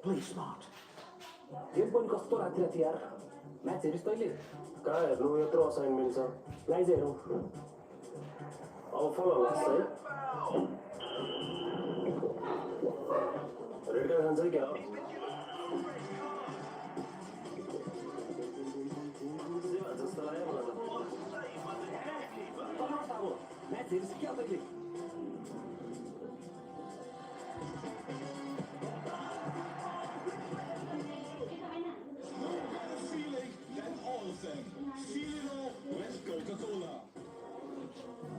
Play smart. त्यस पनि कस्तो राति राति यार म्याच हेरिस् तैँले कहाँ हेर्नु यत्रो असाइनमेन्ट छ लाइज हेरौँ अब फलो लास्ट है रेड कार्ड खान्छ क्या हो जस्तो लाग्यो मलाई त म्याच हेरिस् क्या तैँले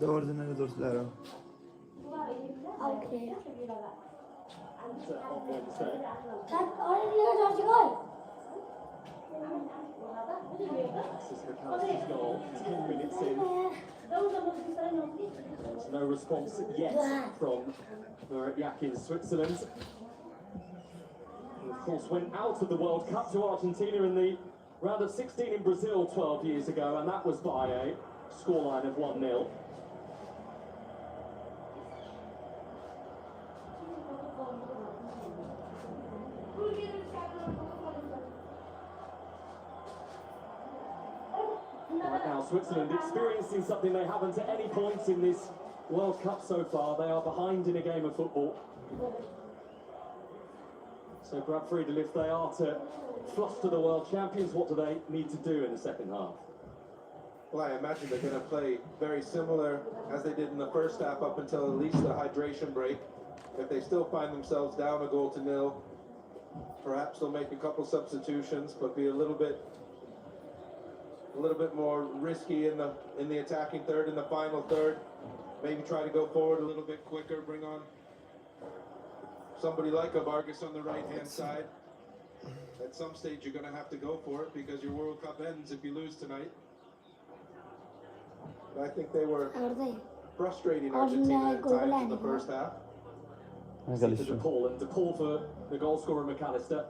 Doğru dostlar. Okay. This is McAllister's goal. 10 minutes in. There's no response yet from Yak in Switzerland. And of course went out of the World Cup to Argentina in the round of 16 in Brazil 12 years ago, and that was by a scoreline of 1-0. Right now, Switzerland experiencing something they haven't at any point in this World Cup so far. They are behind in a game of football. So Brad Friedel, if they are to fluster the world champions, what do they need to do in the second half? Well, I imagine they're going to play very similar as they did in the first half up until at least the hydration break. If they still find themselves down 1-0, perhaps they'll make a couple substitutions, but be a little bit more risky in the attacking third, in the final third. Maybe try to go forward a little bit quicker, bring on somebody like a Vargas on the right-hand side. At some stage, you're going to have to go for it because your World Cup ends if you lose tonight. But I think they were frustrating Argentina at times in the first half. To DePaul, and DePaul for the goal scorer McAllister.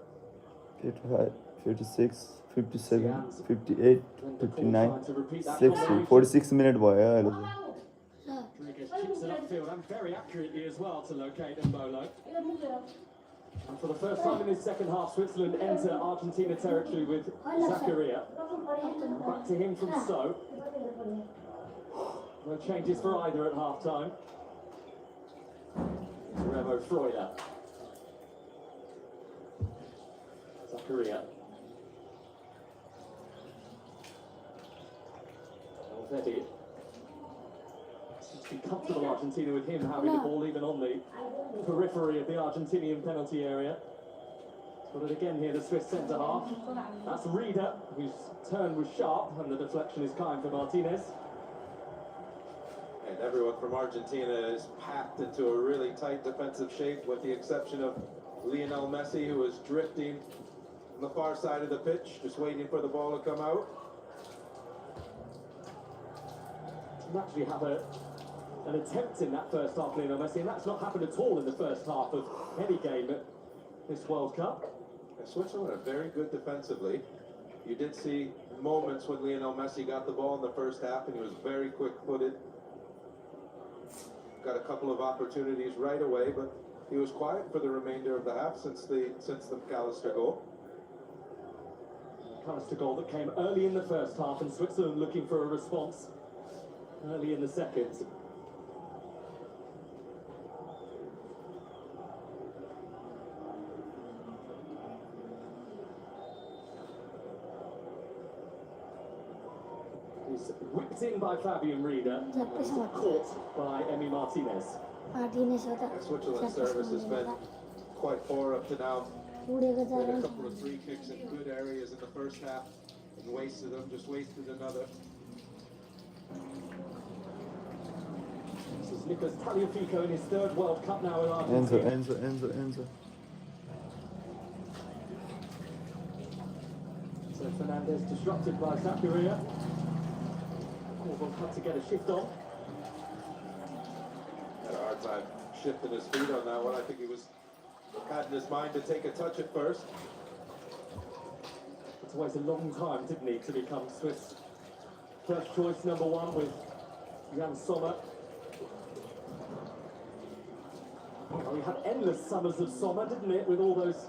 55, 56, 57, 58, 59, 60, 46 minutes भयो अहिले चाहिँ. Rodriguez chips it upfield and very accurately as well to locate Mbolo. And for the first time in this second half, Switzerland enter Argentina territory with Zakaria. Back to him from So. No changes for either at half-time. Remo Freuler. Zakaria. Already. Seems to be comfortable Argentina with him having the ball even on the periphery of the Argentinian penalty area. Got it again here, the Swiss centre half. That's Rieder, whose turn was sharp, and the deflection is kind for Martinez. And everyone from Argentina is packed into a really tight defensive shape, with the exception of Lionel Messi, who is drifting on the far side of the pitch, just waiting for the ball to come out. Didn't actually have an attempt in that first half, Lionel Messi, and that's not happened at all in the first half of any game at this World Cup. And Switzerland are very good defensively. You did see moments when Lionel Messi got the ball in the first half, and he was very quick-footed. Got a couple of opportunities right away, but he was quiet for the remainder of the half since the McAllister goal. McAllister goal that came early in the first half, and Switzerland looking for a response early in the second. He's whipped in by Fabian Rieder, caught by Emi Martinez. Switzerland's service has been quite poor up to now. Had a couple of free kicks in good areas in the first half and wasted them, just wasted another. This is Nicolas Tagliafico in his third World Cup now in Argentina. Enzo. So Fernandez disrupted by Zakaria. Corbin had to get a shift on. Had a hard time shifting his feet on that one. I think he had in his mind to take a touch at first. It's always a long time, didn't he, to become Swiss first choice number one with Jan Sommer. Well, we had endless summers of Sommer, didn't it, with all those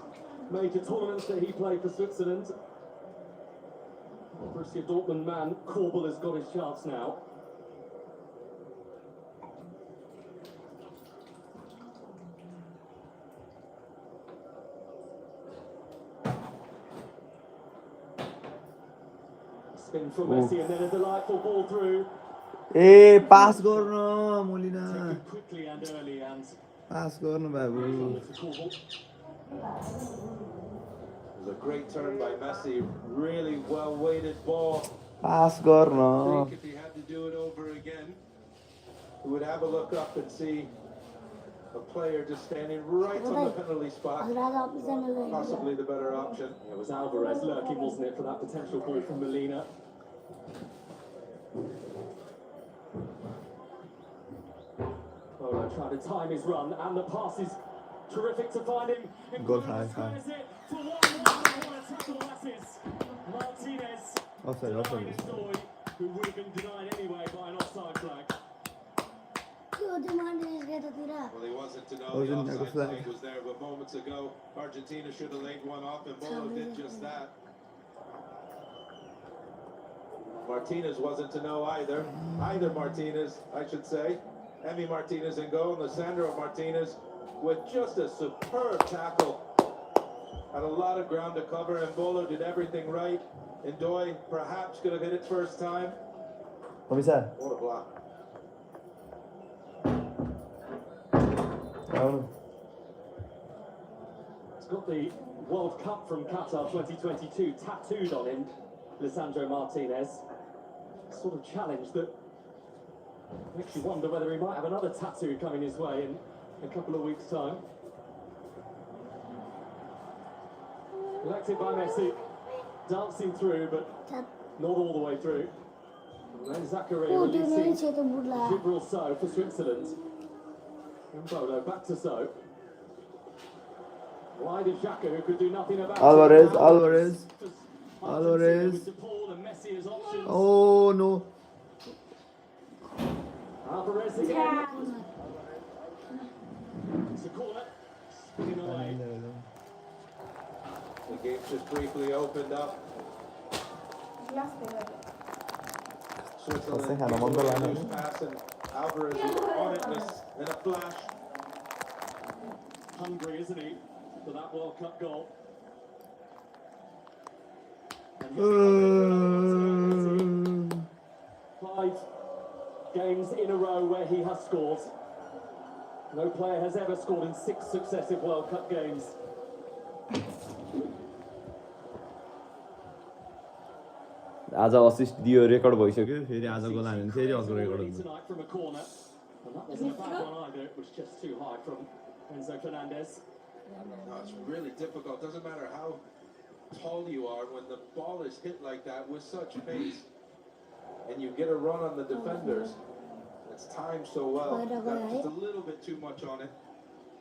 major tournaments that he played for Switzerland. Borussia Dortmund man, Korbel has got his chance now. Spin from Messi and then a delightful ball through. ए पास गर्न Molina Taken quickly and early and पास गर्न बाबु to Korbel. It was a great turn by Messi. Really well weighted ball. Pass I गर्न think if he had to do it over again, he would have a look up and see a player just standing right on the penalty spot. Possibly the better option. It was Alvarez lurking, wasn't it, for that potential ball from Molina. Polo trying to time his run, and the pass is terrific to find him. Goal high, Squares it for 1-1. What a tackle that is. Martinez Offside, offside. denying Doy, who would have been denied anyway by an offside flag. Well, he wasn't to know the offside flag was there, but moments ago, Argentina should have laid one off, and Bolo did just that. Martinez wasn't to know either. Either Martinez, I should say. Emi Martinez in goal, and Lisandro Martinez with just a superb tackle. Had a lot of ground to cover, and Bolo did everything right. And Doy perhaps could have hit it first time. कमिसा What a block. आउनु He's got the World Cup from Qatar 2022 tattooed on him, Lisandro Martinez. Sort of challenge that makes you wonder whether he might have another tattoo coming his way in a couple of weeks' time. Collected by Messi, dancing through, but not all the way through. And then Zakaria releasing Gibril So for Switzerland. And Bolo back to So. Wide is Xhaka, who could do nothing about Alvarez, it. Alvarez. Argentina Alvarez. with De Paul and Messi as options. Oh no Alvarez again. It's a corner. Spinning away. The game just briefly opened up. Switzerland Had a wonder line. loose pass, and Alvarez was on it in a flash. Hungry, isn't he, for that World Cup goal? And he'll be 5 games in a row where he has scored. No player has ever scored in 6 successive World Cup games. आज assist दियो record भइसक्यो फेरि आज गोल हाल्यो भने फेरि अर्को record हुन्छ Tonight from a corner. And that wasn't a bad one either. It was just too high from Enzo Fernandez. No, it's really difficult. Doesn't matter how tall you are, when the ball is hit like that with such pace, and you get a run on the defenders, it's timed so well. Got just a little bit too much on it.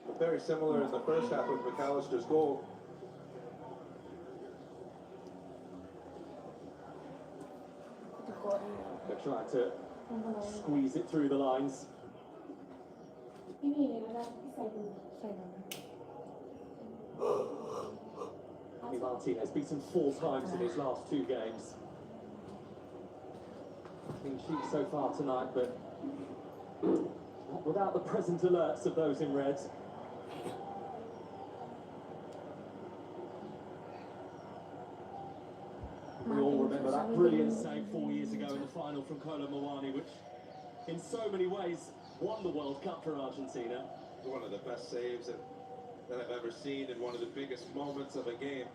But very similar in the first half with McAllister's goal. They tried to squeeze it through the lines. Martinez beaten 4 times in his last 2 games. Clean sheet so far tonight, but not without the present alerts of those in red. We all remember that brilliant save 4 years ago in the final from Kolo Muani, which in so many ways won the World Cup for Argentina. One of the best saves that I've ever seen, and one of the biggest moments of a game.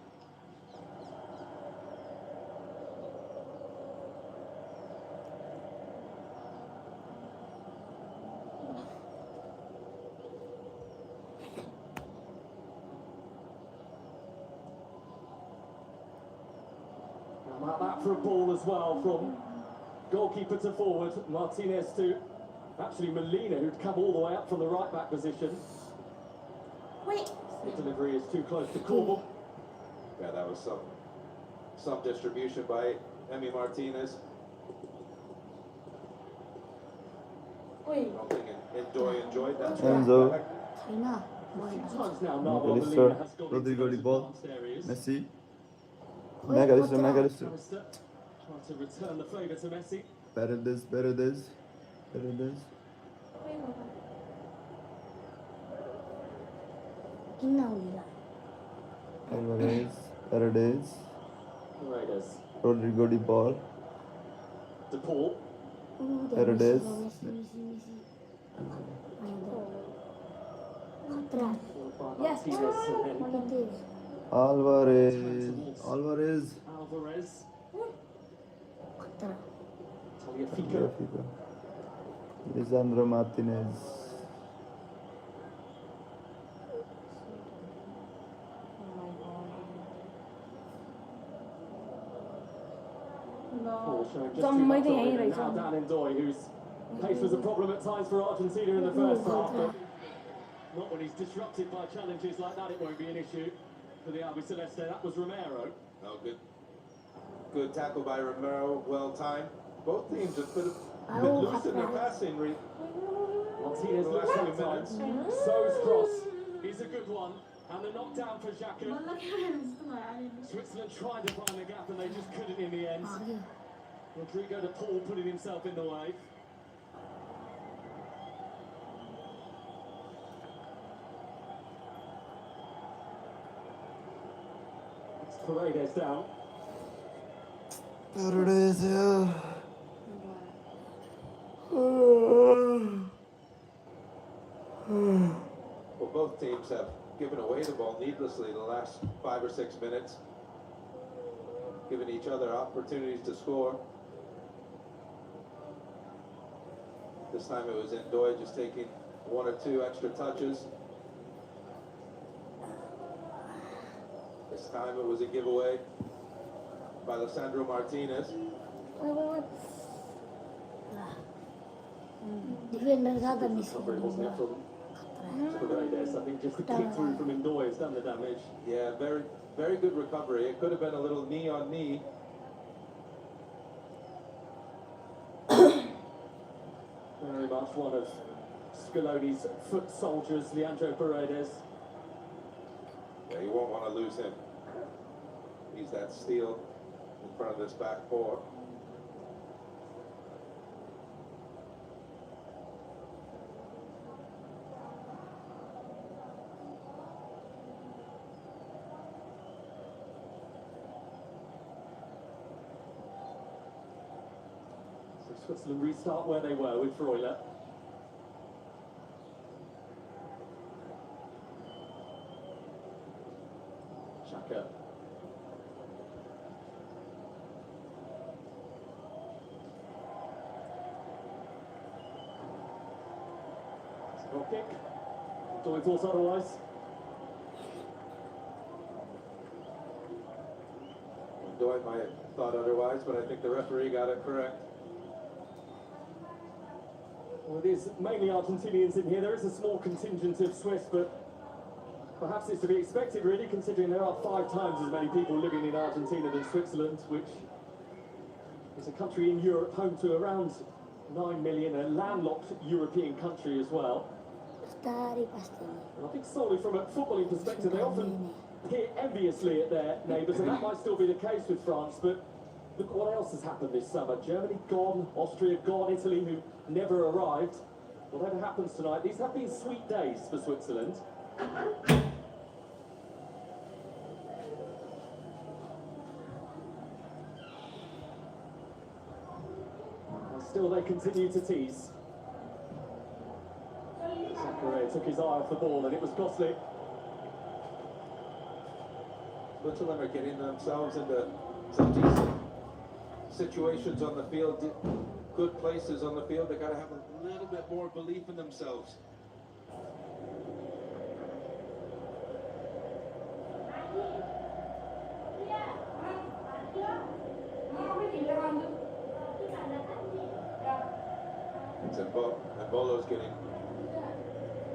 How about that for a ball as well, from goalkeeper to forward, Martinez to actually Molina, who'd come all the way up from the right back position. The delivery is too close to Korbel. Yeah, that was some distribution by Emi Martinez. I don't think Doy enjoyed that. Enzo. Times now, Nala McAllister, has gone into Rodrigo those de Paul, advanced areas. Messi, McAllister, Alistair trying to return the favour to Messi. Paredes. Alvarez, Paredes, Raiders. Rodrigo de Paul, De Paul. Paredes, Followed by Yes. Martinez and then Alvarez, Alvarez. Tagliafico. Fico, Lisandro Martinez, Paul showing just too Some much mighty of it, and right now on. Dan Ndoye, whose pace was a problem at times for Argentina in the first half, but not when he's disrupted by challenges like that. It won't be an issue for the Albiceleste. That was Romero. Oh, good tackle by Romero, well timed. Both teams have been a bit loose in their passing. Martinez looks sometimes. So's cross is a good one. And the knockdown for Xhaka. Switzerland tried to find the gap and they just couldn't in the end. Rodrigo de Paul putting himself in the way. It's Paredes down. Paredes, yeah. Well, both teams have given away the ball needlessly the last 5 or 6 minutes, giving each other opportunities to score. This time it was Ndoye just taking 1 or 2 extra touches. This time it was a giveaway by Lisandro Martinez. Defender got Recovery, wasn't it, from Paredes? I think just the kick through from Ndoye has done the damage. Yeah, very, very good recovery. It could have been a little knee on knee. Very much one of Scaloni's foot soldiers, Leandro Paredes. Yeah, you won't want to lose him. He's that steel in front of this back four. So Switzerland restart where they were with Freuler. Xhaka. Goal kick. Ndoye thought otherwise. Ndoye might have thought otherwise, but I think the referee got it correct. Well, it is mainly Argentinians in here. There is a small contingent of Swiss, but perhaps it's to be expected, really, considering there are 5 times as many people living in Argentina than Switzerland, which is a country in Europe home to around 9 million, a landlocked European country as well. And I think solely from a footballing perspective, they often peer enviously at their neighbours, and that might still be the case with France, but look what else has happened this summer. Germany gone, Austria gone, Italy, who never arrived. Whatever happens tonight, these have been sweet days for Switzerland. And still they continue to tease. Zachary took his eye off the ball and it was costly. Switzerland are getting themselves into some decent situations on the field, good places on the field. They got to have a little bit more belief in themselves. And Bolo's getting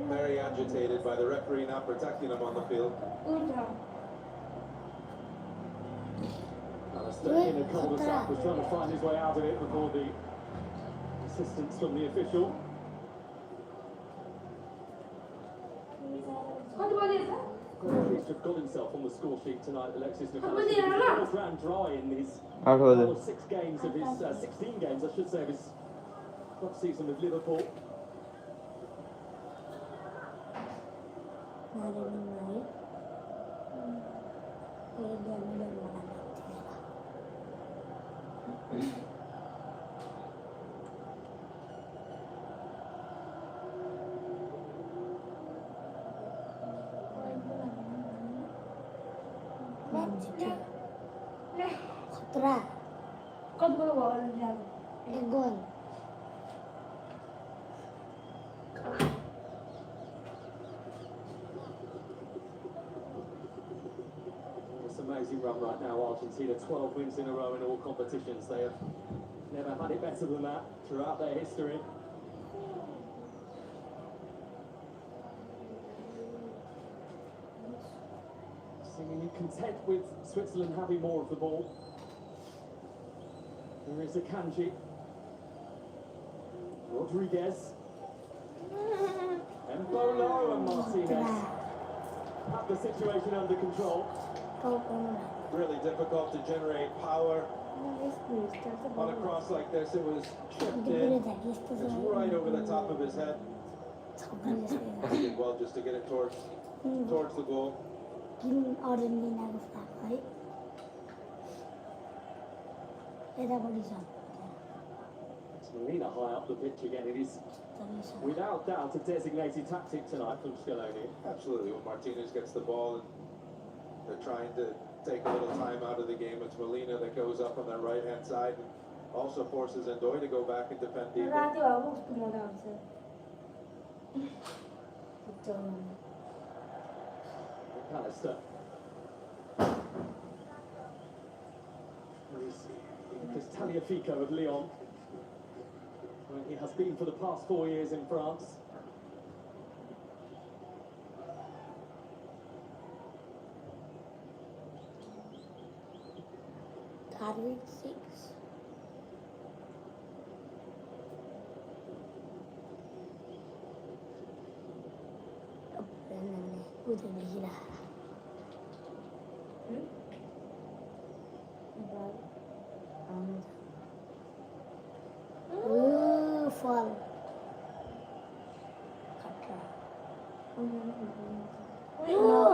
very agitated by the referee not protecting him on the field. Alistair in a cul-de-sac was trying to find his way out of it before the assistance from the official. to have got himself on the score sheet tonight, Alexis McAllister. He was ran dry in his 8 बजे all 6 games of his 16 games, I should say, of his club season with Liverpool. खतरा कब बोलो ball जाओ एक गोल It's an amazing run right now, Argentina. 12 wins in a row in all competitions. They have never had it better than that throughout their history. Seemingly content with Switzerland having more of the ball. There is a Kanji. Rodriguez. And Bolo and Martinez have the situation under control. Really difficult to generate power on a cross like this. It was chipped in. It's right over the top of his head. He did well just to get it towards the goal. अर्जेन्टिनाको flag है यतापट्टि छ It's Molina high up the pitch again. It is without doubt a designated tactic tonight from Scaloni. Absolutely. When Martinez gets the ball and they're trying to take a little time out of the game, it's Molina that goes up on the right-hand side and also forces Ndoye to go back and defend deeper. राति भए कस्तो मजा आउँछ McAllister. He's Taliafico of Lyon, where he has been for the past 4 years in France. Darwin 6 उधर नहीं रहा fall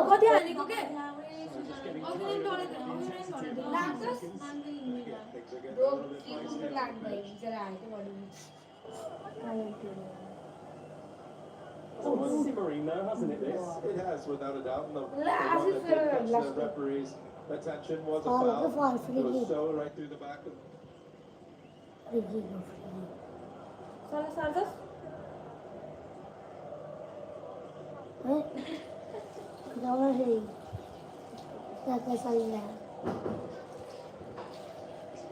कति हालेको के So just getting tired of the intensity of the It's almost simmering though, hasn't it, this? It has, without a doubt. And the one that did catch the referee's attention was a foul. It was so right through the back of Solo salvas?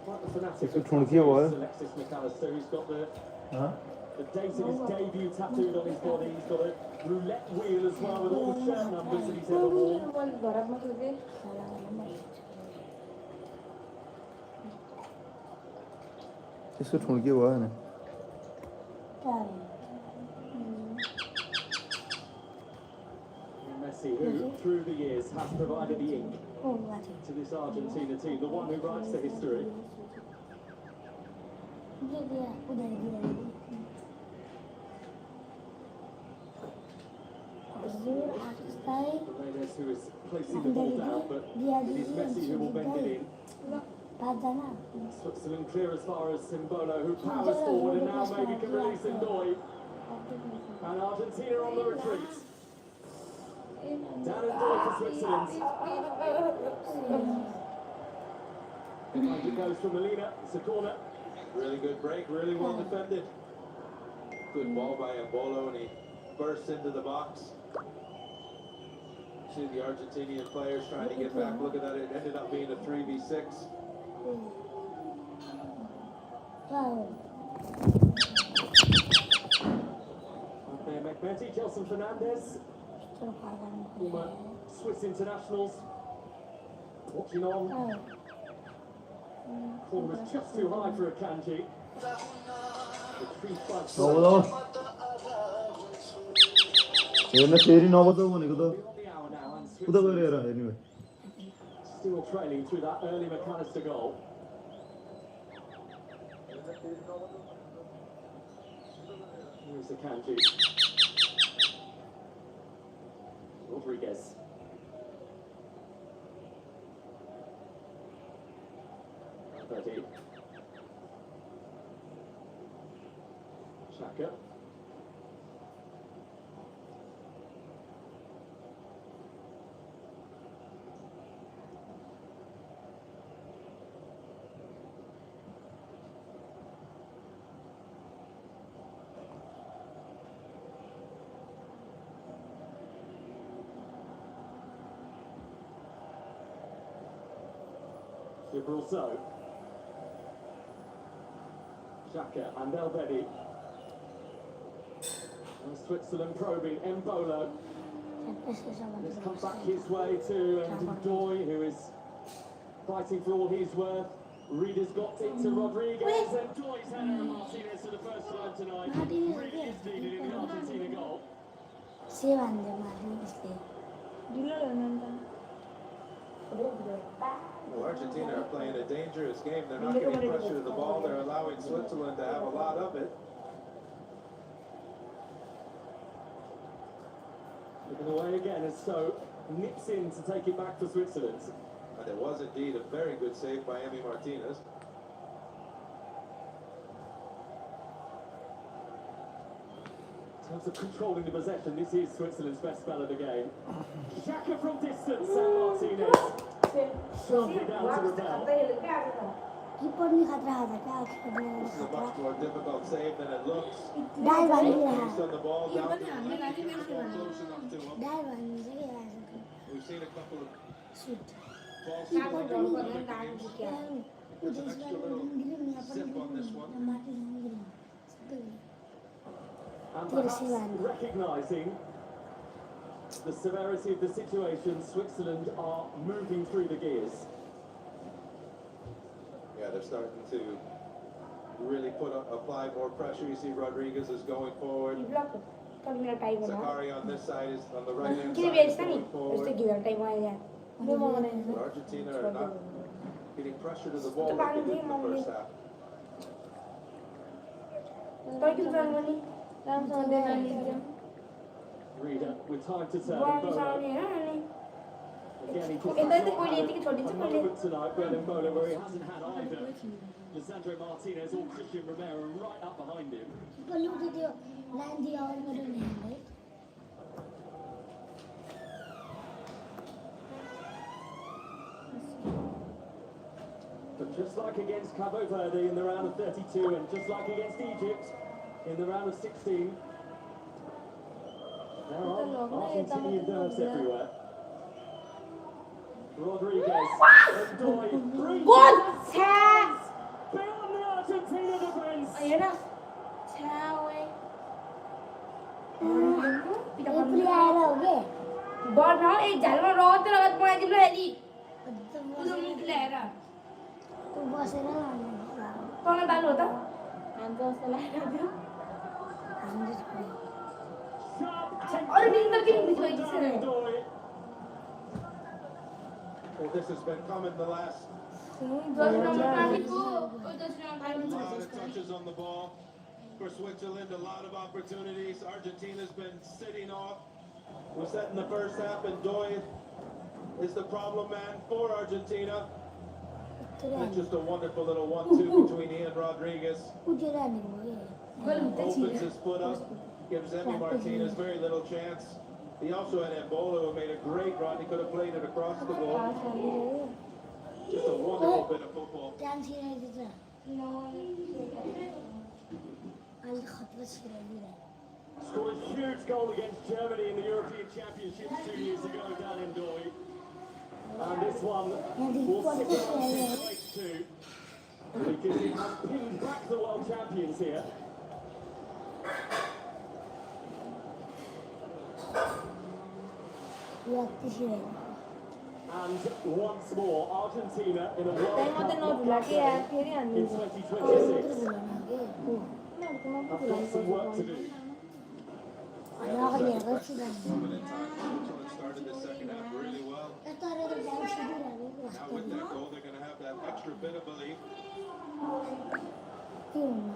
Quite the fanatic So of Tronquillo, tattoos, eh? Alexis McAllister, who's got the Huh? date of his debut tattooed on his body. He's got a roulette wheel as well with all the shirt numbers that he's ever worn. घरमा सोचे त्यसको ठुड्के भयो हैन Messi, who through the years has provided the ink to this Argentina team, the one who writes the history. Paredes, who is placing the ball down, but it is Messi who will bend it in. Switzerland clear as far as Simbolo, who powers forward and now maybe can release Ndoye. And Argentina on the retreat. Down Ndoye for Switzerland. Behind it goes from Molina. It's a corner. really good break, really well defended. Good ball by Embolo, and he bursts into the box. See the Argentinian players trying to get back. Look at that. It ended up being a 3v6. There, McBetty, Gelson Fernandez, former Swiss internationals, watching on. Corner was just too high for a Kanji. Retrieved by हेर्न फेरि नबजाऊ भनेको त Beyond the hour now, and उता गएर हेर anyway. Still trailing through that early McAllister goal. Here's the Kanji. Rodriguez. Alberti. Xhaka. Gibraltar. Xhaka and Elvedi. And Switzerland probing Mbolo. This comes back his way to Ndoye, who is fighting for all he's worth. Reader's got it to Rodriguez, and Ndoye's header, and Martinez for the first time tonight. Really is needed in the Argentina goal. Save and them Martinez. Well, Argentina are playing a dangerous game. They're not getting pressure to the ball. They're allowing Switzerland to have a lot of it. Looking away again as So nips in to take it back for Switzerland. And it was indeed a very good save by Emi Martinez. In terms of controlling the possession, this is Switzerland's best spell of the game. Xhaka from distance, and Martinez sharply down to rebel. Keeper नहीं खतरा आता क्या This is a much more difficult save than it looks. डाल वाली है Based on the ball down to the left, ball close enough to him. डाल वाली से क्या है We've seen a couple of shoot balls still on the line. There's an extra little zip on this one. And perhaps recognising the severity of the situation, Switzerland are moving through the gears. Yeah, they're starting to really apply more pressure. You see Rodriguez is going forward. Zakari on this side is on the right hand side going forward. But Argentina are not getting pressure to the ball like they did in the first half. Reader with time to turn. Again, he just a moment tonight, Mbolo, where he hasn't had either Lisandro Martinez or Christian Romero right up behind him. But just like against Cabo Verde in the round of 32, and just like against Egypt in the round of 16, there are Argentinian nerves everywhere. Rodriguez, Ndoye, Goal! beyond the Argentina defense. Ball ना एक जालमा रोते लगत पड़ा जिबले heli तू निकले रा तो बस है ना कौन डाल होता हम तो सलाह दो और दिन तक नहीं कोई किसी ने Well, this has been coming the last. A lot of touches on the ball for Switzerland, a lot of opportunities. Argentina's been sitting off. Was that in the first half, and Ndoye is the problem man for Argentina. And just a wonderful little 1-2 between Ian Rodriguez. Opens his foot up, gives Emi Martinez very little chance. He also had Mbolo, who made a great run. He could have played it across the goal. Just a wonderful bit of football. Scored a huge goal against Germany in the European Championships 2 years ago down in Ndoye. And this one will sit in place too, because he has pinned back the world champions here. And once more, Argentina in a World Cup knockout game in 2026. I've got some work to do. Switzerland started the second half really Now with that goal, they're going to have that extra bit of belief. I think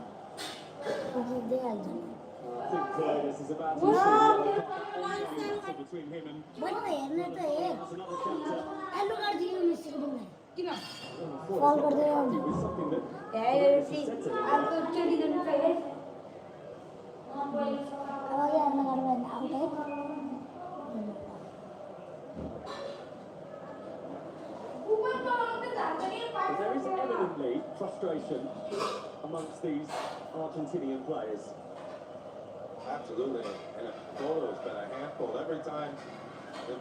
this is about to see the yellow card between him and that's another chapter. Unfortunately, it was something that said to him. But there is evidently frustration amongst these Argentinian players. Absolutely. And Bolo's been a handful. Every time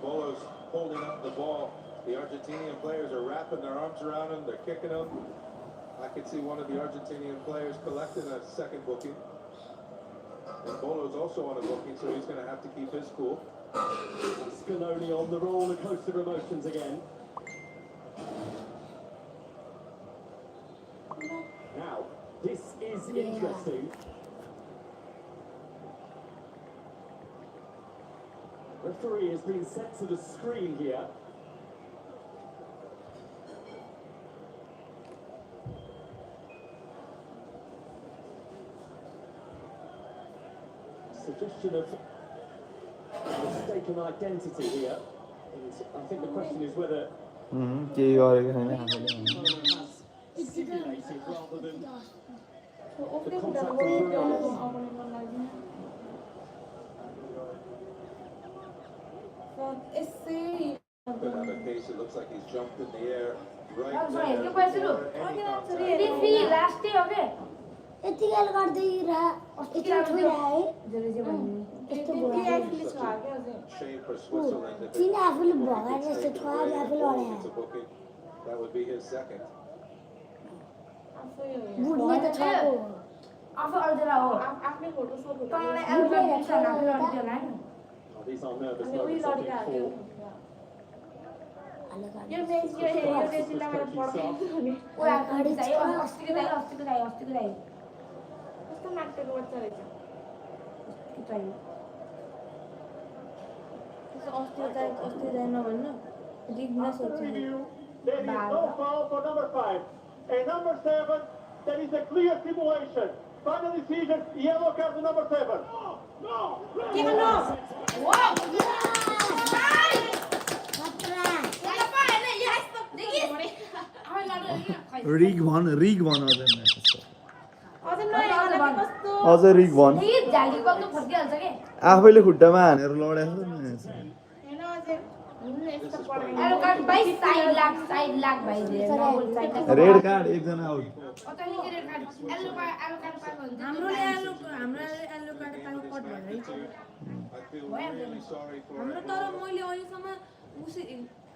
Bolo's holding up the ball, the Argentinian players are wrapping their arms around him. They're kicking him. I could see one of the Argentinian players collecting a second booking. And Bolo's also on a booking, so he's going to have to keep his cool. Scaloni on the roller coaster of emotions again. Now, this is interesting. Referee has been sent to the screen here. Suggestion of mistaken identity here. And I think the question is whether has simulated rather than the contact of players. Could have a case. It looks like he's jumped in the air right I'm sorry, there you guys before look. any contact. Referee last day okay. Shame for Switzerland if they take it away and Bolo gets a booking. That would be his second. These are nervous moments, I think, for there is no foul for number 5. And number 7, there is a clear simulation. Final decision, yellow card to number 7. No! Rig one अझ rig भन आफैले खुट्टामा हानेर लडेको red card एकजना out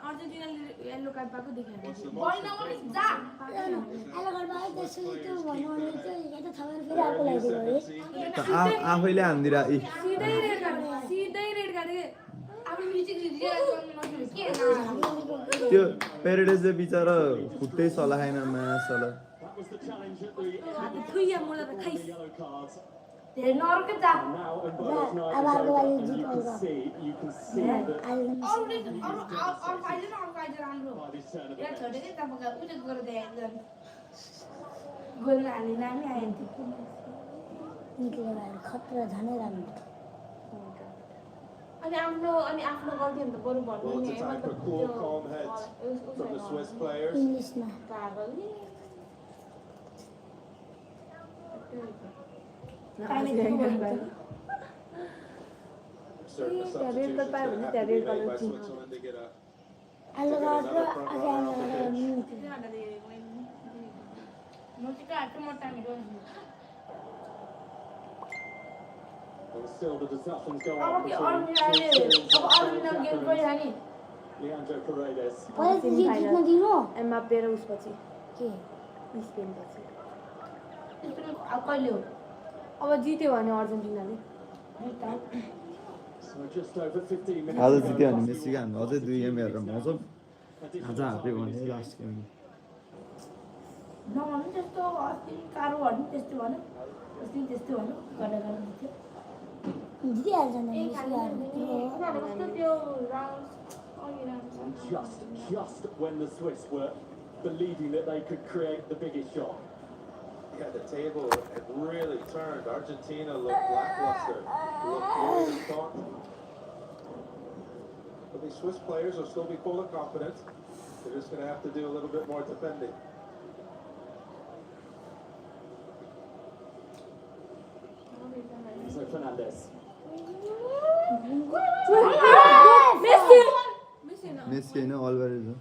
अर्जेन्टिनाले yellow card पाएको देखेको आफैले हान्दिरा सिधै रेड कार्ड त्यो पेरेडेसले बिचारा खुट्टै सलाएन मासला खतरा झनै राम्रो अनि आफ्नो गल्ती हुन्छ बरु भन्नु Well, it's a time for cool, calm heads from the Swiss players. इङ्ग्लिसमा Certain substitutions that have to be made by Switzerland to get आलु another गाड्रो front अझै runner off the pitch. and still the discussions go on अब between Leandro Paredes. पहिला चाहिँ जित्न दिनु Mbappe र उसपछि के Spain पछि कहिले हो अब जित्यो भने अर्जेन्टिनाले So just over 15 minutes आज ago, जित्यो भने मेस्सीको हामी अझै 2 गेम हेरेर मौसम आज हार्दै भने लास्ट गेम नभन्नु त्यस्तो अस्ति कारो भन्नु त्यस्तो भन्नु अस्ति त्यस्तो भन्नु गरेर जित्यो जितिहाल्छ नि त्यो Just when the Swiss were believing that they could create the biggest shot. Yeah, the table had really turned. Argentina looked lackluster, looked void of thought. But these Swiss players will still be full of confidence. They're just going to have to do a little bit more defending. So Fernandez. Messi होइन Alvarez हो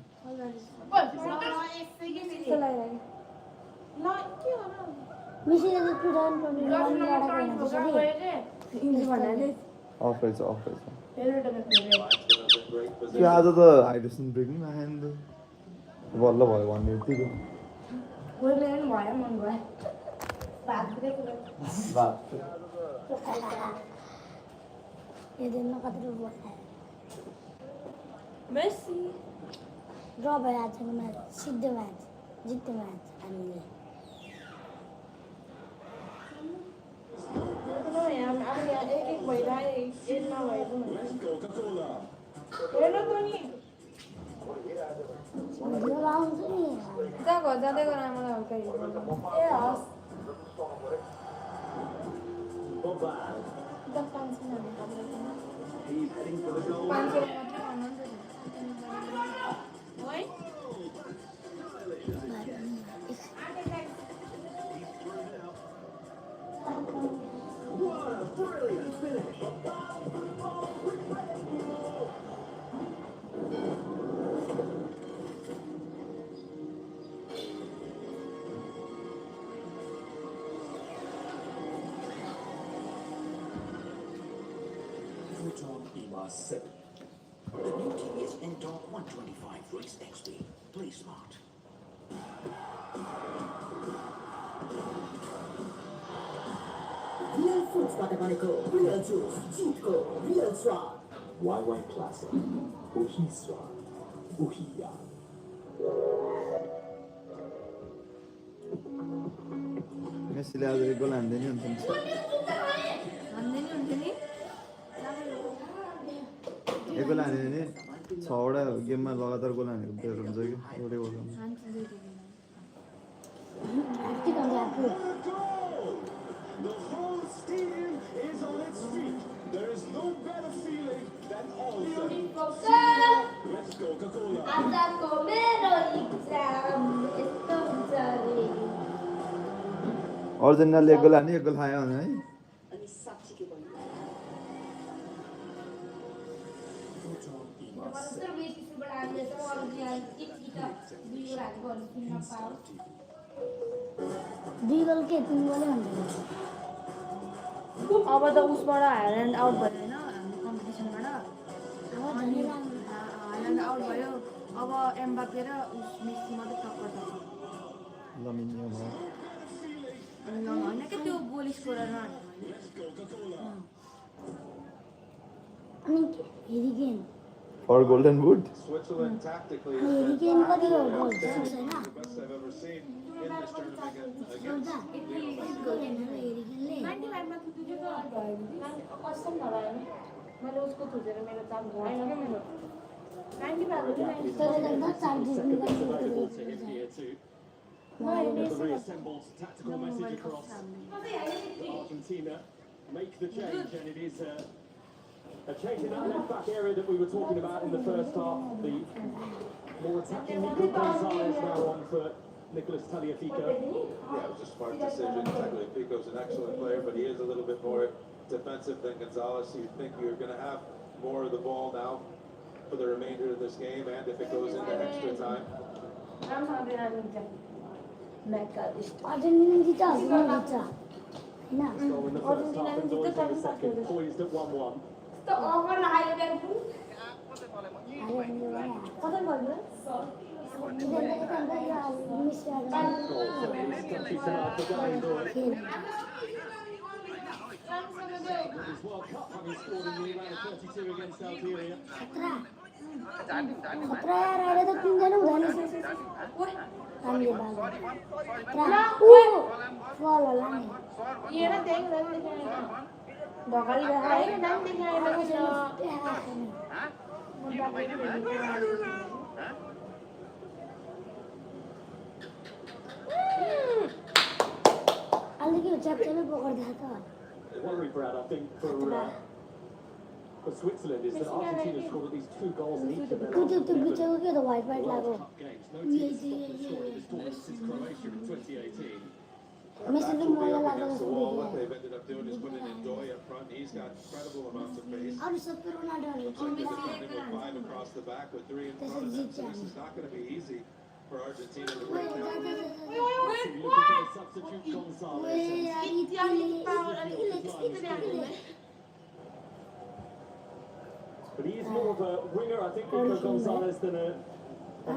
मिसिले चाहिँ 2021 लडाको होइन त्यसरी of रहेछ Linesmen have been great त्यो position. आज त hydration break पनि राखेन त बल्ल भयो भन्ने बित्तिकै यो दिनमा कत्रो बोल्छ मेसी ड्र भयो आजको म्याच सिद्धो म्याच जित्यो म्याच हामीले एक भइरहेको एक नभएको हेर्न त नि भिडियो आउँछ नि जा घर जाँदै गर आमालाई हल्का ए हस् He's heading for the goal. 500 मात्रै भन्नु नि है What a brilliant finish. The new tee is NDOC 125 Race XP. Play smart. Real fruits Patagonica, real juice, Cheatco, real swag. YY Classic. Uhiswa. Uhiya. मेसीले आज एक गोल हान्दैन हुन्छ नि एक गोल हान्यो भने 6वटा गेममा लगातार गोल हानेको प्लेयर हुन्छ कि एउटै गोलमा The whole stadium is on its feet. There is no better feeling than also. Let's go, Coca-Cola. अर्जेन्टिनाले एक गोल हान्यो एक गोल खायो भने है दुई गोल के 3 गोलै हुन्छ अब त उसबाट हाइल्यान्ड आउट भयो होइन हाम्रो कम्पिटिसनबाट हाइल्यान्ड आउट भयो अब एम्बापे र उस मेसी मात्रै टक्कर छ लमिन्यो भयो होइन कि त्यो गोल स्कोररमा अनि Harry Kane for golden boot Switzerland tactically has Harry Kane been कति गोल the सक्छ हैन best I've ever seen in this tournament against एउटा हेरिकेनले 95 मा थुतेको कस्टम नभएन मैले उसको थुतेर मेरो चाम भएन के मेरो 95 तर गर्दा 4 दिन Available to him here too. The reassembled tactical message across. Argentina make the change, and it is a change in that left-back area that we were talking about in the first half. The more attacking Nico Gonzalez now on for Nicolas Tagliafico. Yeah, it was a smart decision. Tagliafico's an excellent player, but he is a little bit more defensive than Gonzalez. So you think you're going to have more of the ball now for the remainder of this game, and if it goes into extra time. Argentina जित्छ होइन Goal in the first half and goals in the second, poised at 1-1. त अगर लाग्यो ब्याङ्कु कता भन्नु Goal for his country tonight for Gary Doyle. His World Cup having scored in the round of 32 against Algeria. खतरा यार अहिले त 3 जना हुँदैन हामीले बाल फल होला नि हेर देख्दैन ढकाली देखायो नाम देखायो अलिकति च्याप्चामै पकड्दा त Worry, Brad, I think, for Switzerland is that Argentina scored at least 2 goals in each of their last 11 बिचको के त वाइट वाइट लाग्यो World Cup games. No team has stopped them scoring this tournament since Croatia in 2018. Messi Backs पनि will be मलाई up लाग्यो against the जस्तो wall. What देखियो they've ended up doing is putting in Doi up front. He's got incredible amounts of pace. अरू सबै रोनाल्डोहरु Looks like they're defending with 5 across the back with 3 in front of them. So this is not going to be easy for Argentina to break down. So you're looking for the substitute Gonzalez. But he is more of a winger, I think, Nico Gonzalez than a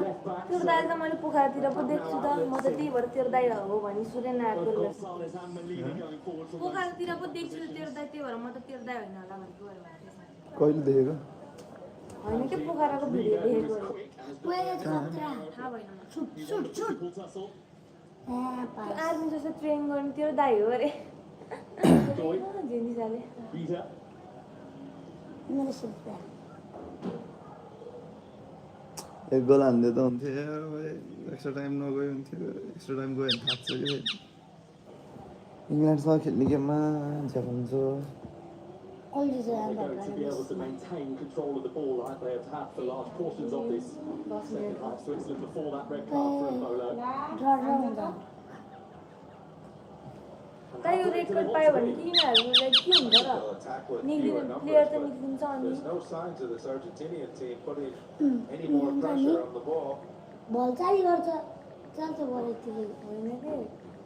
left back. तिर्दाइल त मैले पोखरातिर पो देख्छु त म त त्यही भएर तिर्दाइ हो भनी सुरेन आएको Both Gonzalez and Melina going forward from पोखरातिर पो देख्छु तिर्दाइ त्यही भएर म त तिर्दाइ होइन होला भनेको कहिले देखेको होइन के पोखराको भिडियो देखेको वे खतरा थाहा भएन छुट छुट छुट tussle. आज जस्तो ट्रेन गर्ने तिर्दाइ हो अरे झिन्जिसाले Rita. मेरो सुत्दा एक गोल हान्दै त हुन्थ्यो एक्स्ट्रा टाइम नगयो हुन्थ्यो एक्स्ट्रा टाइम गयो भने थाक्छ कि इङ्ल्यान्डसँग खेल्ने गेममा झ्याप हुन्छ अलि They're going to be able to maintain control of the ball like they have had for large portions of this second half. Switzerland before that red card for Embolo. ड्र हुन्छ त यो रेकर्ड पायो भने कि यिनीहरूलाई के हुन्छ र They'll attack with निक्लिने fewer numbers, player त but निक्लिन्छ अनि there's no signs of this Argentinian team putting any more pressure on the ball. बल चाली गर्छ चाल्छ बल यतिकै होइन के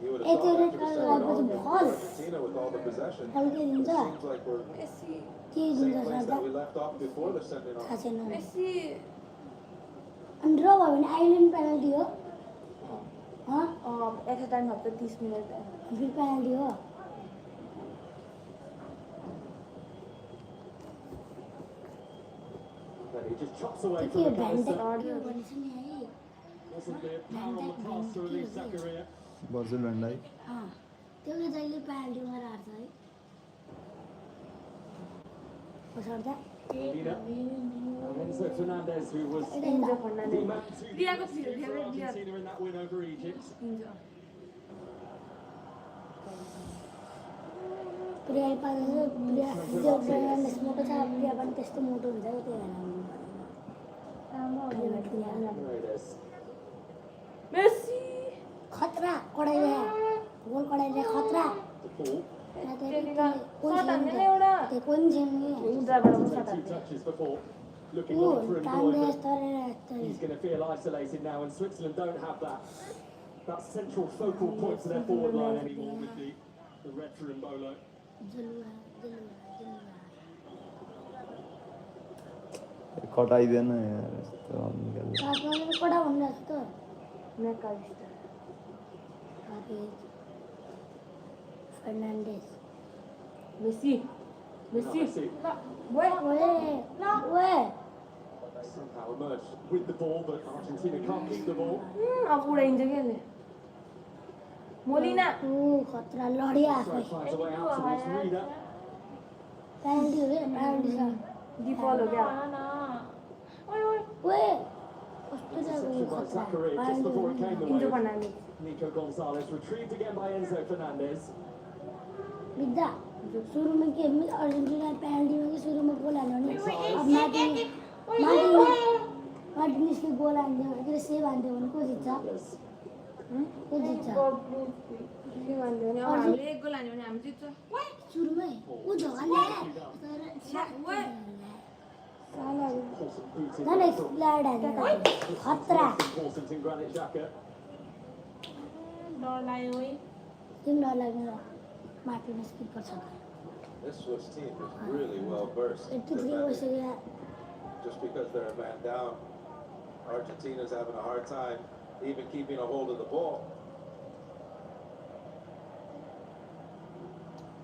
You would यति have thought red after card the second लागेपछि half, बल Argentina with all the possession, हल्के it दिन्छ seems like we're मेसी के same दिन्छ place सादा that we left off before the sending थाहा off. छैन मेसी अनि ड्र भयो भने आइल्यान्ड पेनल्टी हो एक्स्ट्रा टाइम हप्ता 30 मिनट फेरि पेनल्टी हो But he just chops away त्यो from the भ्यान्टे canister. के भन्छ नि है Wasn't the power on the pass to release Zakaria. भर्जुन भ्यान्डाई त्यो के जहिले पेनल्टी मार हार्छ है पछाड्दा Melina. And Enzo Fernandez, who was इन्जो the फर्नान्डेज man to प्रियाको beat for favourite player Argentina in that win over Egypt. इन्जो प्रिया पाल्छ प्रिया जो पेनल्टी मोटो छ प्रिया पनि त्यस्तो मोटो हुन्छ क्या त्यही भएर There it is. मेसी खतरा कडाइले गोल कडाइले खतरा The ball. त्यो कोही पनि छैन नि उताबाट So बस्छ 2 touches before. Looking ऊ on for तान्दै Embolo. यस्तो He's going to feel isolated now, and Switzerland don't have that central focal point to their forward line anymore with the red for Embolo. जुलुवा जुलुवा जुलुवा कटाइदिएन यार यस्तो निकाल्यो काठमाडौँ कडा भन्नु जस्तो म्याकालिस्टर फर्नान्डेज Messi Messi Messi. ओए ओए ओए Somehow emerged with the ball, but Argentina can't keep the ball. अब उडाइन्छ के यसले मोलिना ऊ खतरा लड्यो आफै So finds a way out towards Rida. Penalty हो क्या पेनल्टी छ डिफल हो क्या ओए कस्तो Interception by खतरा Zakaria just before it came इन्जो away. फर्नान्डेज Nico Gonzalez retrieved again by Enzo Fernandez. बित्दा सुरुमा के अर्जेन्टिना पेनल्टीमा कि सुरुमा गोल हाल्यो भने अब मार्टिनिसले गोल हान्थ्यो के अरे सेभ हान्थ्यो भने को जित्छ को जित्छ के भन्यो भने अब हामीले एक गोल हान्यो भने हामी जित्छ सुरुमै ऊ झगल्ला सालाहरू झन् एक्सप्लाइड हान्यो खतरा Important in Granit Xhaka. डर लाग्यो है तिमी डर लाग्ने मार्टिनिस किपर छ This Swiss team is really well versed. 83 भइसक्यो Just because they're a man down, Argentina's having a hard time even keeping a hold of the ball.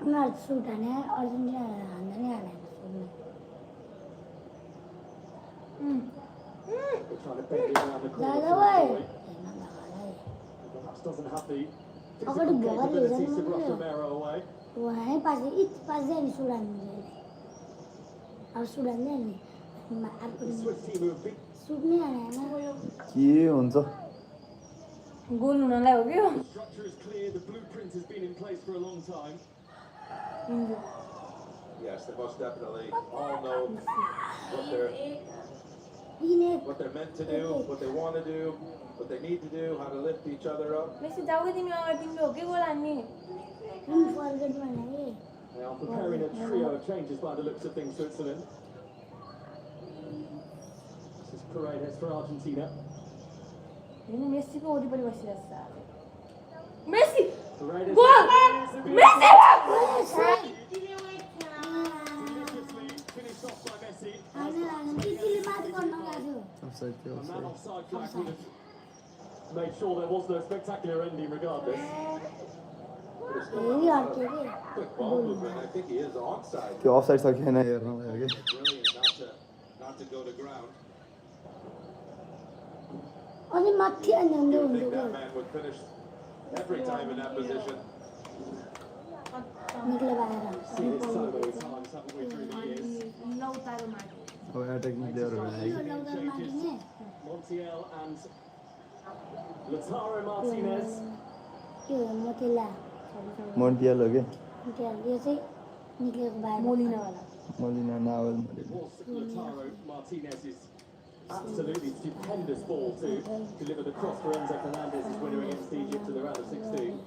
उनीहरू सुट हाने अर्जेन्टिना हान्दा नै हालेको सुटमा They're trying to bend it around the corner. दादा for ओए Embolo. Perhaps doesn't have the अगाडि physical भर capabilities to लिएर brush Romero away. वहाँ पास जाइ नि सुट हान्नु अब सुट हान्दै नि The Swiss team who have been सुट नहीं आने हैं के हुन्छ गोल हुनलाई हो क्या The structure is clear, the blueprint has been in place for a long time. Yes, they most definitely all know what they're meant to do, what they want to do, what they need to do, how to lift each other up. Messi जाऊ के तिमी अगाडि तिमीले हो के गोल हान्ने हम forward बनाए They are preparing a trio of changes by the looks of things, Switzerland. This is Paredes for Argentina. हैन मेसीको वरिपरि बसिरहेछ Messi Paredes goal Messi deliciously finished off by Messi. आने किसले मार करना लाग्यो अफसाइड थियो And that offside flag would have made sure there was no spectacular ending regardless. But it's still यही not और के a quick ball movement. I think he is onside. त्यो offside छ कि छैन हेर्नलाई हो कि Brilliant not to go to ground. अनि माथि अनि You हुँदै would think हुँदै that man would finish every time in that position. निक्ले बाहिर Seen it so many times, haven't we, through the years? लौतारो माथि अब एट्याकिङ प्लेयरहरू आयो यो लौदर मार्टिने Montiel and Lautaro Martinez. के हो मोतिला मोन्टियल हो कि यो चाहिँ निक्लेको बाहिर मोलिना वाला Malina novel Malina Was Lautaro Martinez's absolutely stupendous ball to deliver the cross for Enzo Fernandez's winner against Egypt in the round of 16.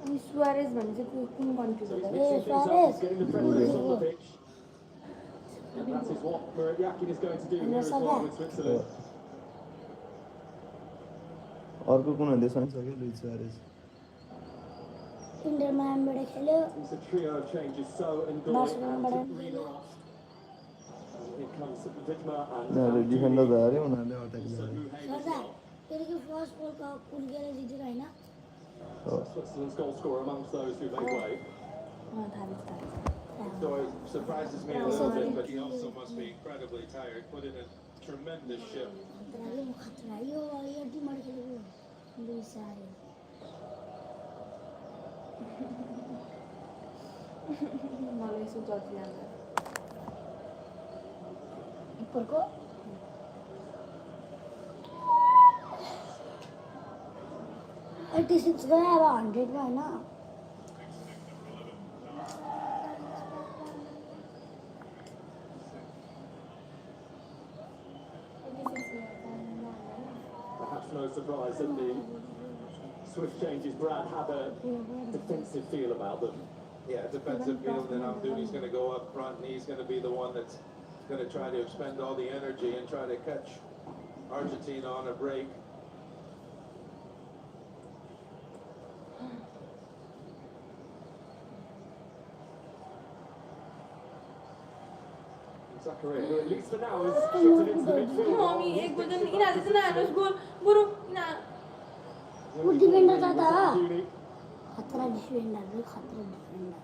अनि सुआरेज भन्ने चाहिँ कुन कन्ट्री So हो he's त mixing things up, he's getting the freshness on the pitch. And that is what Murat Yakin is going to do here as well with Switzerland. अर्को कुन हुँदै सक्यो लुइस सुआरेज इन्टरमा हामीले खेल्यो It's a trio of changes, so and Barcelona and Rina up. Here comes Vidma and उनीहरू defender भयो अरे उनीहरूले अट्याक so ल्यायो Muhaymin as सदा well. फेरि फर्स्ट बलको कुल्केर जितेर होइन Switzerland's goal scorer amongst those who made way. So it surprises me a little bit, but he also must be incredibly tired. Put in a tremendous shift. खतरा यो यो टिमबाट खेलेको दुई सारे मलाई यसो जति लाग्छ किपरको 86 गयो अब 100 मा होइन Perhaps no surprise that the swift changes, Brad, have a defensive feel about them. Yeah, defensive feel, then Amdouni's going to go up front, and he's going to be the one that's going to try to expend all the energy and try to catch Argentina on a break. Zakaria, who at least for now has shifted into the midfield. Mummy एक गोल चाहिँ यिनीहरू चाहिँ नहाल्नुहोस् गोल बरु वो defender था Zamdouni. खतरा defender भी खतरा डिफेंडर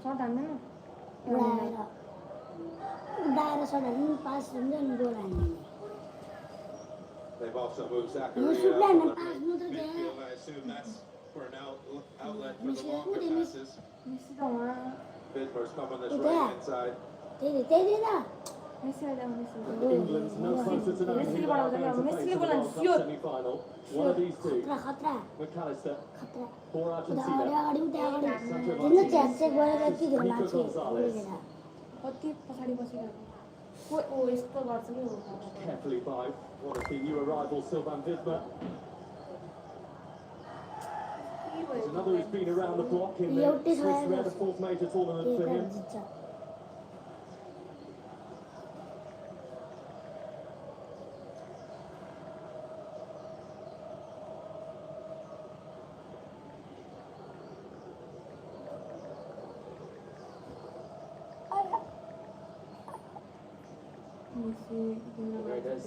सर्ट हान्दैन उडाएर सट हाल्नु पास हुन्छ नि गोल हान्ने They've also moved यो Zakaria सुटले out हान्न of पास the मात्र त्यहाँ midfield. I assume that's for an outlet for the longer passes. Messi त वहाँ Vidmar's coming this Okay. right hand side. त्यही न मेसी अहिले अब Messi England's no closer to knowing who they are going to face in the World Cup semi-final. One of these two, खतरा खतरा McAllister खतरा for उता Argentina. अगाडि उता अगाडि हेर्नु च्याट चाहिँ गएर यति धेरै Nico मान्छे Gonzalez. कति पछाडि बसिरहेको ओ यस्तो गर्छ कि हो Carefully by one of the new arrivals, Sylvain Vidma. There's another who's been around the block in the Swiss Red, the fourth major tournament for him. जित्छ Messi Paredes.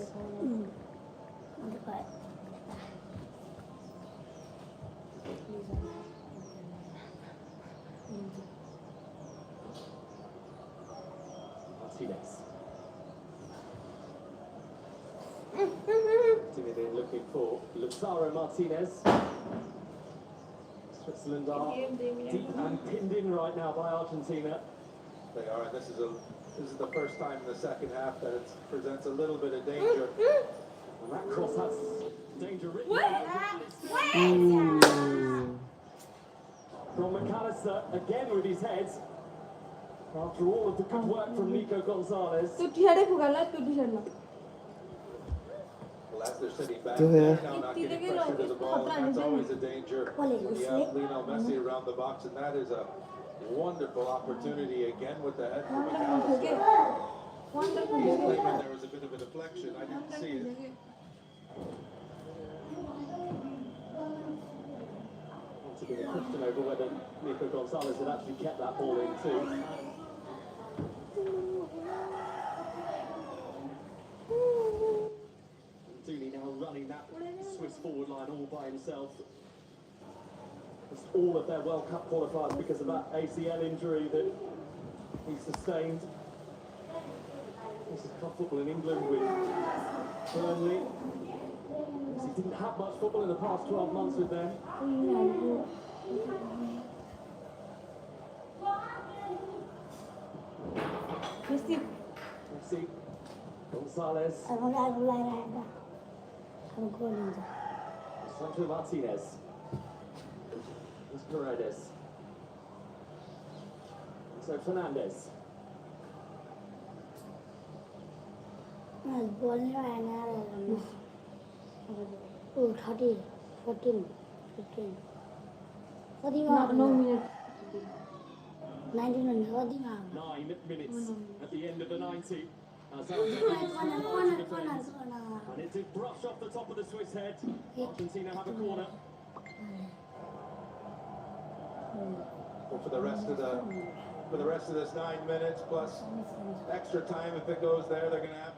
Martinez. Zinedine looking for Lautaro Martinez. Switzerland are deep and pinned in right now by Argentina. They are, and this is the first time in the second half that it presents a little bit of danger. And that cross has danger written from McAllister again with his head. After all of the good work from Nico Gonzalez. तू T-shirt फुगाला तू T-shirt ना Well, as they're sitting back Yeah. there now, not getting pressure to the ball, that's always a danger. Well, When you have Lionel Messi around the box, and that is a wonderful opportunity again with the head from McAllister. He's claiming there was a bit of a deflection. I didn't see it. To be a question over whether Nico Gonzalez had actually kept that ball in too. Dooley now running that Swiss forward line all by himself. It's all of their World Cup qualifiers because of that ACL injury that he sustained. This is club football in England with Burnley. He didn't have much football in the past 12 months with them. Messi Messi, Gonzalez, Sancho Martinez, Paredes, so Fernandez. no minute 19 minutes. 9 minutes at the end of the 90. And it did brush off the top of the Swiss head. Argentina have a corner. Well, for the rest of this 9 minutes plus extra time, if it goes there, they're going to have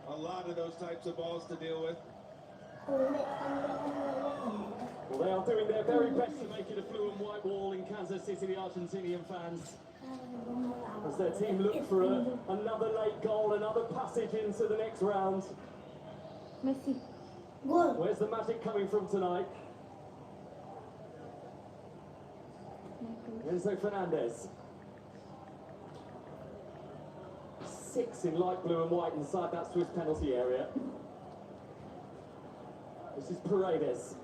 a lot of those types of balls to deal with. Well, they are doing their very best to make it a blue and white wall in Kansas City, the Argentinian fans. As their team look for another late goal, another passage into the next round. Messi Where's the magic coming from tonight? Enzo Fernandez. 6 in light blue and white inside that Swiss penalty area. This is Paredes.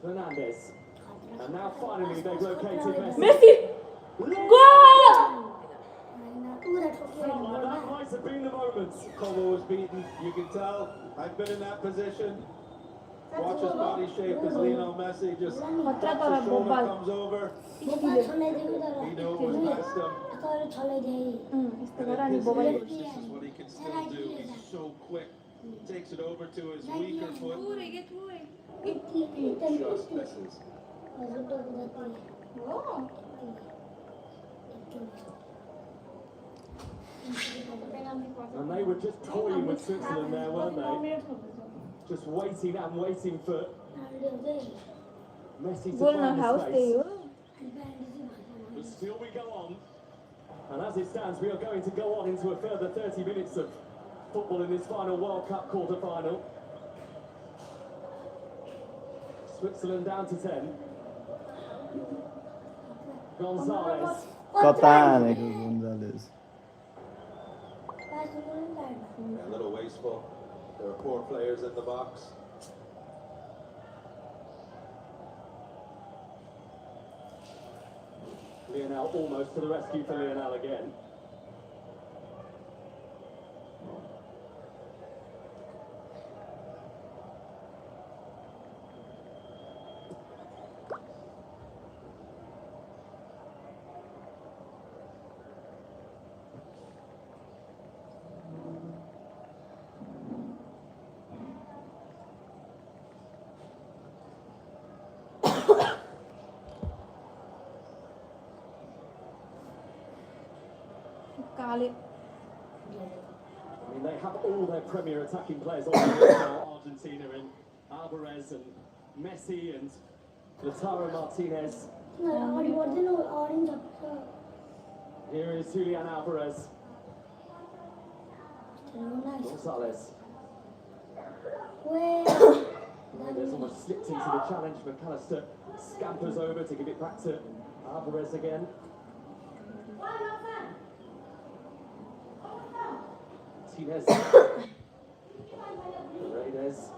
Fernandez. And now finally they've located Messi. Messi goal Felt like that might have been the moment. Como was beaten, you can tell. I've been in that position. Watch his body shape as Lionel Messi just his shoulder comes over. He knew it was past him. And at his age, this is what he can still do. He's so quick. Takes it over to his weaker foot. Just misses. And they were just toying with Switzerland there, weren't they? Just waiting and waiting for Messi to find the space. But still we go on. And as it stands, we are going to go on into a further 30 minutes of football in this final World Cup quarter-final. Switzerland down to 10. Gonzalez. Cotane Gonzalez. A little wasteful. There are 4 players in the box. Lionel almost to the rescue for Lionel again. Kali I mean, they have all their premier attacking players on the field now, Argentina, and Alvarez and Messi and Lautaro Martinez. Here is Julian Alvarez. Gonzalez. There's almost slipped into the challenge. McAllister scampers over to give it back to Alvarez again. Martinez. Paredes.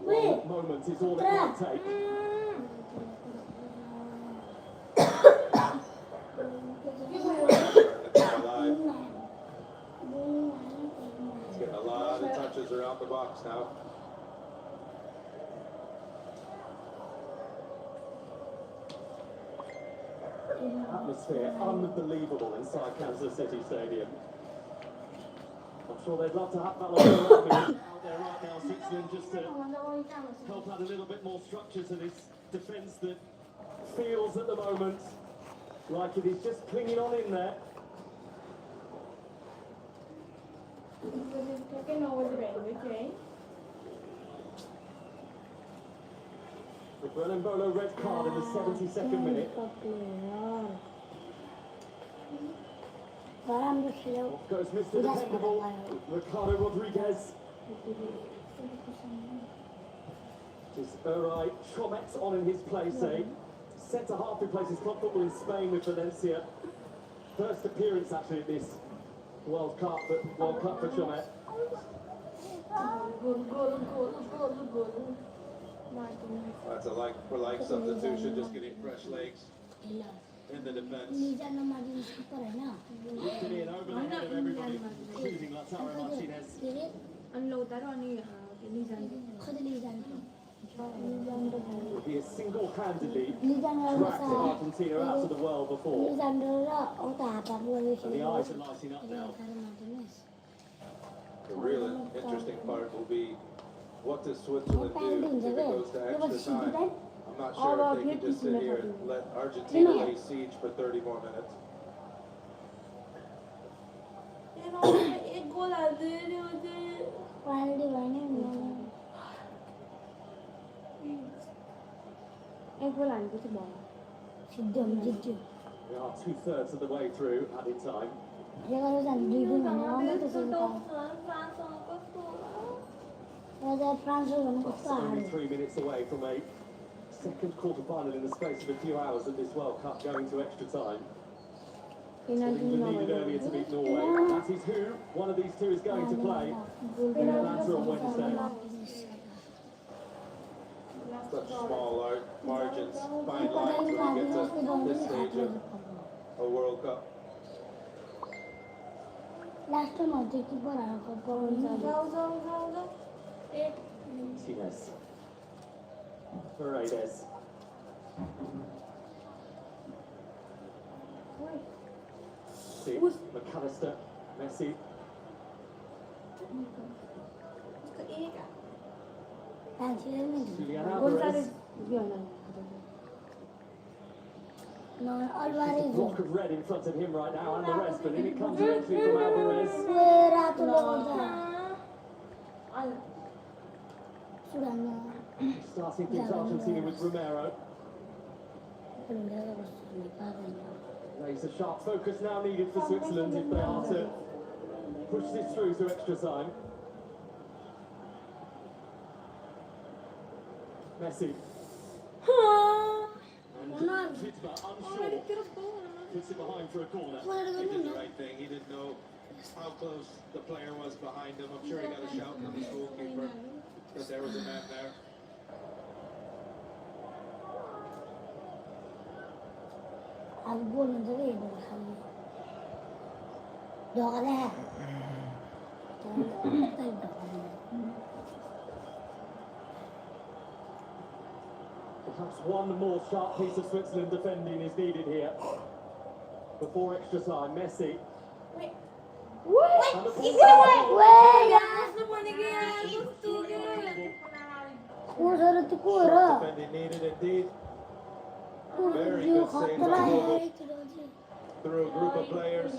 One moment is all it might take. He's getting a lot of touches around the box now. Atmosphere unbelievable inside Kansas City Stadium. I'm sure they'd love to have Balotelli out there right now, Switzerland, just to help add a little bit more structure to this defence that feels at the moment like it is just clinging on in there. The Bolo red card in the 72nd minute. Off goes Mr. Dependable, Ricardo Rodriguez. Just Uri Chomet on in his place, centre-half who plays his club football in Spain with Valencia. First appearance actually at this World Cup for Chomet. That's a like-for-like substitution, just getting fresh legs in the defense. Been in over the head of everybody, including Lautaro Martinez. He has single-handedly dragged Argentina out of the world before. And the eyes are lighting up now. The real interesting part will be, what does Switzerland do if it goes to extra time? I'm not sure if they can just sit here and let Argentina lay siege for 30 more minutes. We are 2/3 of the way through added time. 3 minutes away from a second quarter-final in the space of a few hours at this World Cup going to extra time. England needed earlier to beat Norway. That is who one of these two is going to play in Atlanta on Wednesday. Such small margins, fine lines when you get to this stage of a World Cup. Last time I think you Martinez. Paredes. McAllister. Messi. Julian Alvarez. No, There's a Alvarez. block of red in front of him right now and the rest, but in it comes eventually from Alvarez. Starting things Argentina with Romero. Laser sharp focus now needed for Switzerland if they are to push this through to extra time. Messi. And Fitba unsure. Puts it behind for a corner. He did the right thing. He didn't know how close the player was behind him. I'm sure he got a shout from his goalkeeper that there was a man there. I'm going to the dog. Perhaps one more sharp piece of Switzerland defending is needed here. Before extra time, Messi. Wait. And the ball Defending needed indeed. Very good save by Vogel through a group of players.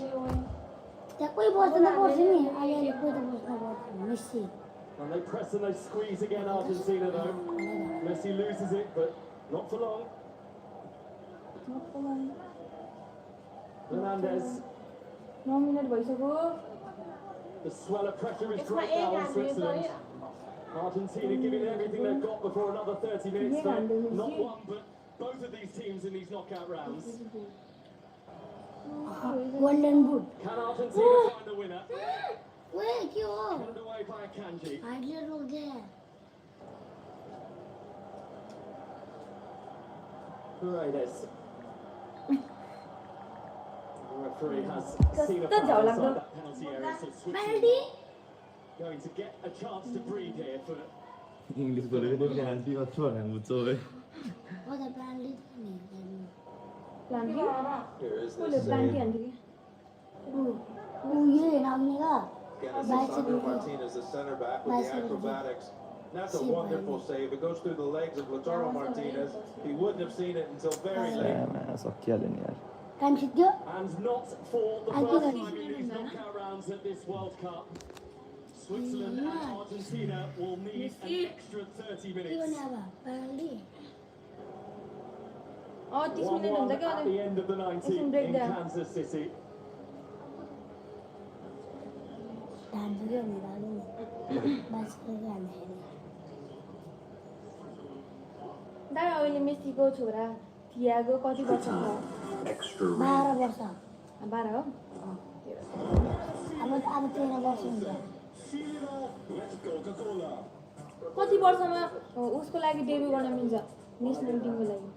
And they press and they squeeze again, Argentina though. Messi loses it, but not for long. Hernandez. The swell of pressure is यसमा great एक now in हान्ड्यो Switzerland. है Argentina giving everything they've got before another 30 minutes for not one, but both of these teams in these knockout rounds. Golden boot. Can Argentina find a winner? Wait, क्यों? Turned away by Akanji. आगे रुक गया. Paredes. The referee has seen a कस्तो foul झ्याउ inside लाग्दो. that penalty area, so Switzerland Penalty? going to get a chance to breathe here for English बोलेको थियो penalty मात्र भनेर बुझ्छ है वो तो penalty नहीं. प्लान्टी Here is बोले this प्लान्टी save. हान्थ्यो कि वो ये नागने का. Again, it's Alessandro Martinez, the center back with the acrobatics. That's a wonderful save. It goes through the legs of Lautaro Martinez. He wouldn't have seen it until very late. सकिहाल्यो नि यार Time सिक्यो. and not for the I first think time in these knockout rounds at this World Cup. Switzerland and Argentina will need an extra 30 क्यों minutes. नहीं आवा? Penalty. 30 minute 1-1 हुन्छ क्या at the end of the 90 Listen, break in there. Kansas City. Time सिक्यो नहीं डालूँ. बस करके आना है. दा अहिले मेसीको छोरा थियागो कति वर्ष छ Extra 12 वर्ष. 12 हो अब 13 वर्ष हुन्छ. कति वर्षमा उसको लागि डेब्यु गर्न मिल्छ नेसनल टिमको लागि